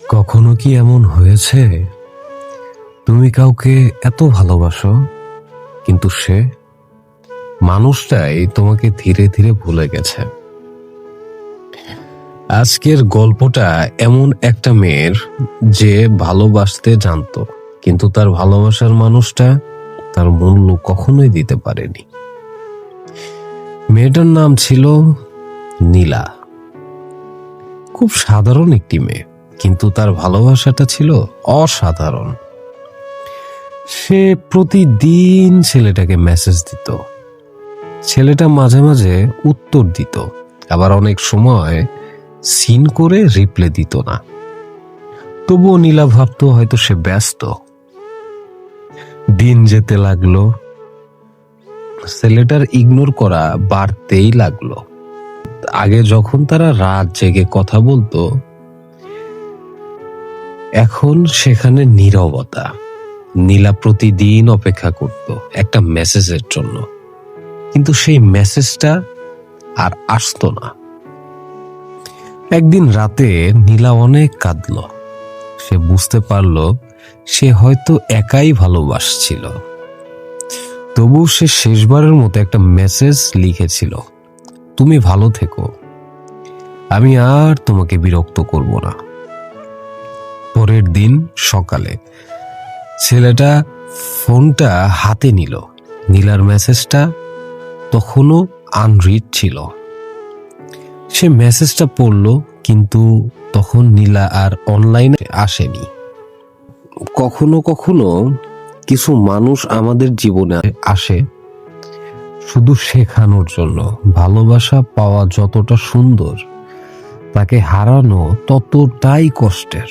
কখনো কি এমন হয়েছে তুমি কাউকে এত ভালোবাসো কিন্তু সে মানুষটাই তোমাকে ধীরে ধীরে ভুলে গেছে? আজকের গল্পটা এমন একটা মেয়ের যে ভালোবাসতে জানতো কিন্তু তার ভালোবাসার মানুষটা তার মূল্য কখনোই দিতে পারেনি। মেয়েটার নাম ছিল নীলা। খুব সাধারণ একটি মেয়ে, কিন্তু তার ভালোবাসাটা ছিল অসাধারণ। সে প্রতিদিন ছেলেটাকে মেসেজ দিত, ছেলেটা মাঝে মাঝে উত্তর দিত, আবার অনেক সময় সিন করে রিপ্লাই দিত না। তবুও নীলা ভাবতো হয়তো সে ব্যস্ত। দিন যেতে লাগলো, ছেলেটার ইগনোর করা বাড়তেই লাগলো। আগে যখন তারা রাত জেগে কথা বলতো, এখন সেখানে নীরবতা। নীলা প্রতিদিন অপেক্ষা করত একটা মেসেজের জন্য, কিন্তু সেই মেসেজটা আর আসতো না। একদিন রাতে নীলা অনেক কাঁদল। সে বুঝতে পারল সে হয়তো একাই ভালোবাসছিল। তবু সে শেষবারের মতো একটা মেসেজ লিখেছিল, তুমি ভালো থেকো, আমি আর তোমাকে বিরক্ত করব না। পরের দিন সকালে ছেলেটা ফোনটা হাতে নিল। নীলার মেসেজটা তখনও আনরিড ছিল। সে মেসেজটা পড়ল, কিন্তু তখন নীলা আর অনলাইনে আসেনি। কখনো কখনো কিছু মানুষ আমাদের জীবনে আসে শুধু শেখানোর জন্য। ভালোবাসা পাওয়া যতটা সুন্দর, তাকে হারানো ততটাই কষ্টের।